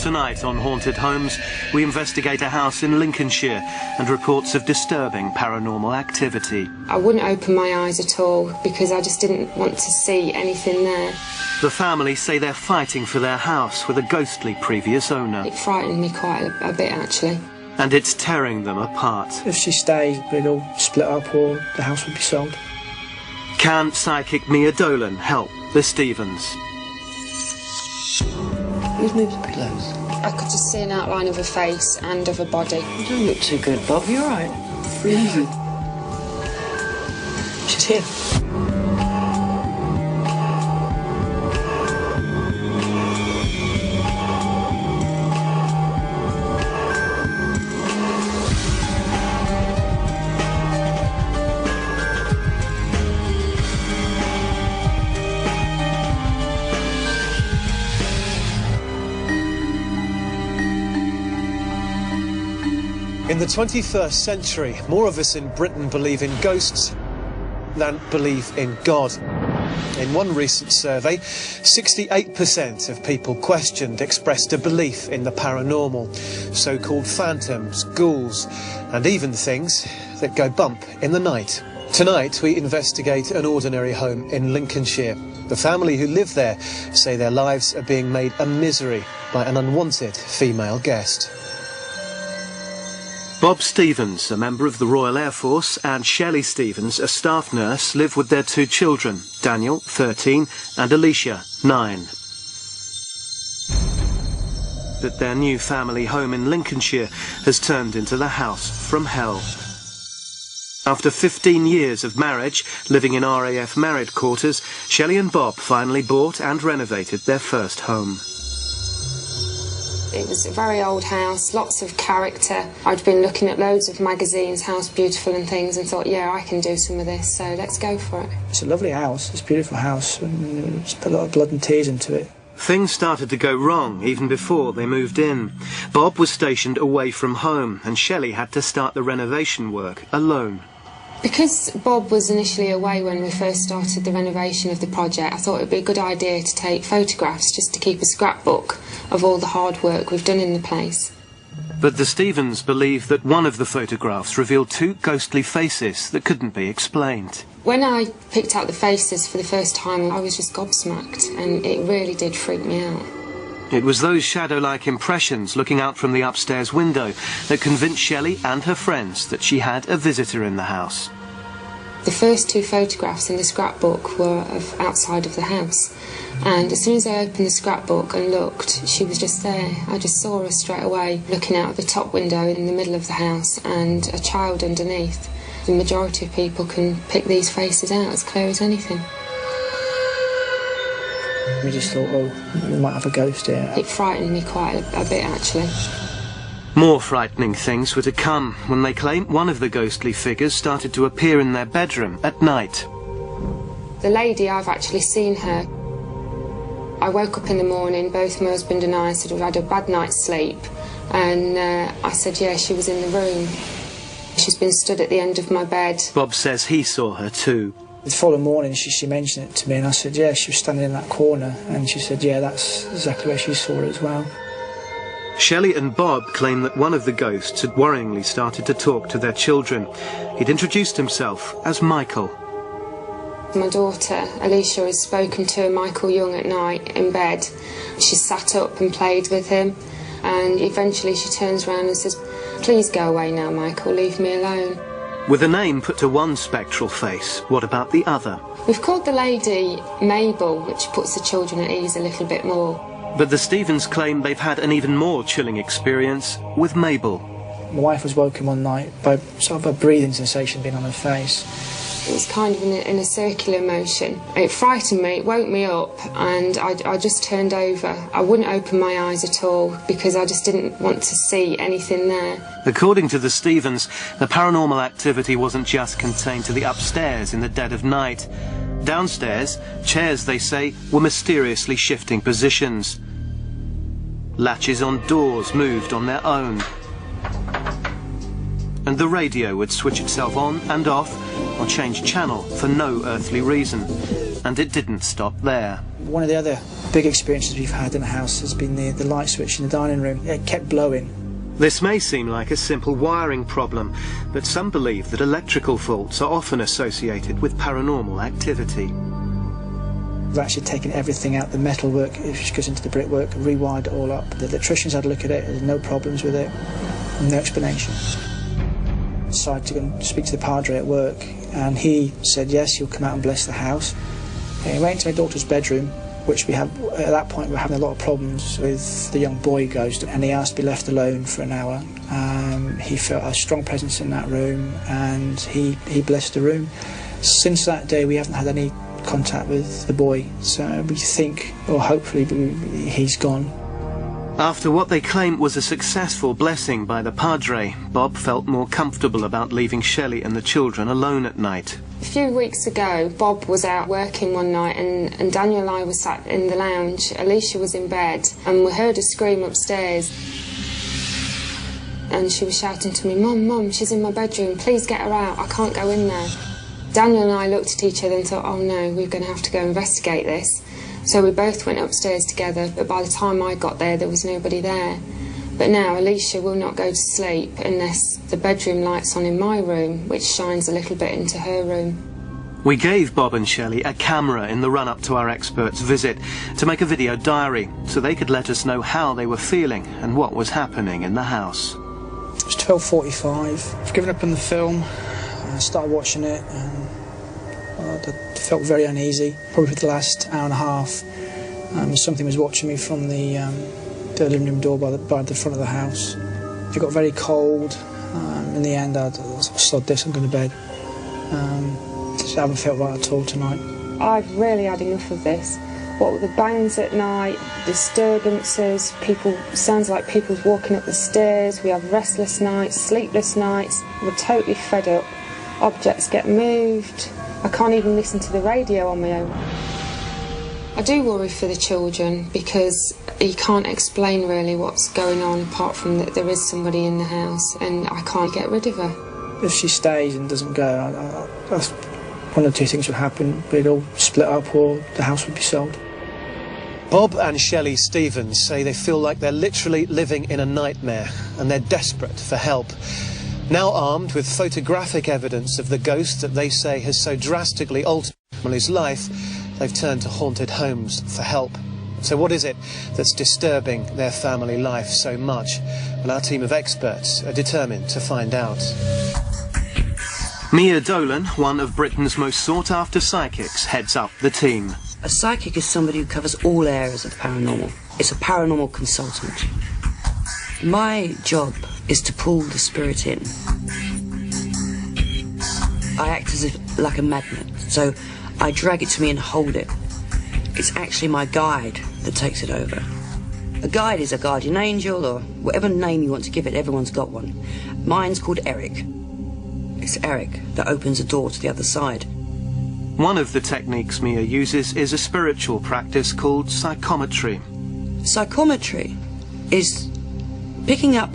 Tonight on Haunted Homes, we investigate a house in Lincolnshire and reports of disturbing paranormal activity. I wouldn't open my eyes at all because I just didn't want to see anything there. The family say they're fighting for their house with a ghostly previous owner. It frightened me quite a bit, actually. And it's tearing them apart. If she stays, we'd all split up or the house would be sold. Can psychic Mia Dolan help the Stevens? Whose moves the pillows? I could just see an outline of a face and of a body. You don't look too good, Bob. You all right? Really? She's here. In the 21st century, more of us in Britain believe in ghosts than believe in God. In one recent survey, 68% of people questioned expressed a belief in the paranormal, so-called phantoms, ghouls, and even things that go bump in the night. Tonight, we investigate an ordinary home in Lincolnshire. The family who live there say their lives are being made a misery by an unwanted female guest. Bob Stevens, a member of the Royal Air Force, and Shelley Stevens, a staff nurse, live with their two children, Daniel, 13, and Alicia, 9. But their new family home in Lincolnshire has turned into the house from hell. After 15 years of marriage, living in RAF married quarters, Shelley and Bob finally bought and renovated their first home. It was a very old house, lots of character. I'd been looking at loads of magazines, House Beautiful and things, and thought, yeah, I can do some of this, so let's go for it. It's a lovely house, it's a beautiful house, and it's put a lot of blood and tears into it. Things started to go wrong even before they moved in. Bob was stationed away from home, and Shelley had to start the renovation work alone. Because Bob was initially away when we first started the renovation of the project, I thought it would be a good idea to take photographs just to keep a scrapbook of all the hard work we've done in the place. But the Stevens believe that one of the photographs revealed two ghostly faces that couldn't be explained. When I picked out the faces for the first time, I was just gobsmacked, and it really did freak me out. It was those shadow-like impressions looking out from the upstairs window that convinced Shelley and her friends that she had a visitor in the house. The first two photographs in the scrapbook were of outside of the house, and as soon as I opened the scrapbook and looked, she was just there. I just saw her straight away, looking out of the top window in the middle of the house, and a child underneath. The majority of people can pick these faces out as clear as anything. We just thought, oh, we might have a ghost here. It frightened me quite a bit, actually. More frightening things were to come when they claim one of the ghostly figures started to appear in their bedroom at night. The lady, I've actually seen her. I woke up in the morning, both my husband and I said we've had a bad night's sleep, and I said, yeah, she was in the room. She's been stood at the end of my bed. Bob says he saw her too. The following morning she mentioned it to me, and I said, yeah, she was standing in that corner, and she said, yeah, that's exactly where she saw her as well. Shelley and Bob claim that one of the ghosts had worryingly started to talk to their children. He'd introduced himself as Michael. My daughter, Alicia, has spoken to Michael Young at night in bed. She sat up and played with him, and eventually she turns around and says, please go away now, Michael, leave me alone. With a name put to one spectral face, what about the other? We've called the lady Mabel, which puts the children at ease a little bit more. But the Stevens claim they've had an even more chilling experience with Mabel. My wife was woken one night by sort of a breathing sensation being on her face. It was kind of in a circular motion. It frightened me, it woke me up, and I just turned over. I wouldn't open my eyes at all because I just didn't want to see anything there. According to the Stevens, the paranormal activity wasn't just contained to the upstairs in the dead of night. Downstairs, chairs, they say, were mysteriously shifting positions. Latches on doors moved on their own. And the radio would switch itself on and off on or change channel for no earthly reason. And it didn't stop there. One of the other big experiences we've had in the house has been the light switch in the dining room. It kept blowing. This may seem like a simple wiring problem, but some believe that electrical faults are often associated with paranormal activity. We've actually taken everything out, the metalwork, which goes into the brickwork, rewired it all up. The electricians had a look at it, there's no problems with it, no explanation. Decided to go and speak to the padre at work, and he said yes, he'll come out and bless the house. He went into my daughter's bedroom, which at that point we were having a lot of problems with the young boy ghost, and he asked to be left alone for an hour. He felt a strong presence in that room, and he blessed the room. Since that day we haven't had any contact with the boy, so we think, or hopefully, he's gone. After what they claim was a successful blessing by the padre, Bob felt more comfortable about leaving Shelley and the children alone at night. A few weeks ago, Bob was out working one night and Daniel and I were sat in the lounge. Alicia was in bed and we heard a scream upstairs. And she was shouting to me, Mum, she's in my bedroom, please get her out, I can't go in there. Daniel and I looked at each other and thought, oh no, we're going to have to go investigate this. So we both went upstairs together, but by the time I got there, there was nobody there. But now Alicia will not go to sleep unless the bedroom light's on in my room, which shines a little bit into her room. We gave Bob and Shelley a camera in the run-up to our expert's visit to make a video diary so they could let us know how they were feeling and what was happening in the house. It was 12:45. I've given up on the film. I started watching it and I felt very uneasy. Probably for the last hour and a half, something was watching me from the living room door by the front of the house. It got very cold. In the end, I sod this, I'm going to bed. I haven't felt right at all tonight. I've really had enough of this. What with the bangs at night, disturbances, sounds like people's walking up the stairs, we have restless nights, sleepless nights, we're totally fed up. Objects get moved, I can't even listen to the radio on my own. I do worry for the children because you can't explain really what's going on apart from that there is somebody in the house and I can't get rid of her. If she stays and doesn't go, one of the two things would happen. We'd all split up or the house would be sold. Bob and Shelley Stevens say they feel like they're literally living in a nightmare and they're desperate for help. Now armed with photographic evidence of the ghost that they say has so drastically altered Emily's life, they've turned to haunted homes for help. So what is it that's disturbing their family life so much? Well, our team of experts are determined to find out. Mia Dolan, one of Britain's most sought-after psychics, heads up the team. A psychic is somebody who covers all areas of paranormal. It's a paranormal consultant. My job is to pull the spirit in. I act as if like a magnet, so I drag it to me and hold it. It's actually my guide that takes it over. A guide is a guardian angel, or whatever name you want to give it, everyone's got one. Mine's called Eric. It's Eric that opens a door to the other side. One of the techniques Mia uses is a spiritual practice called psychometry. Psychometry is picking up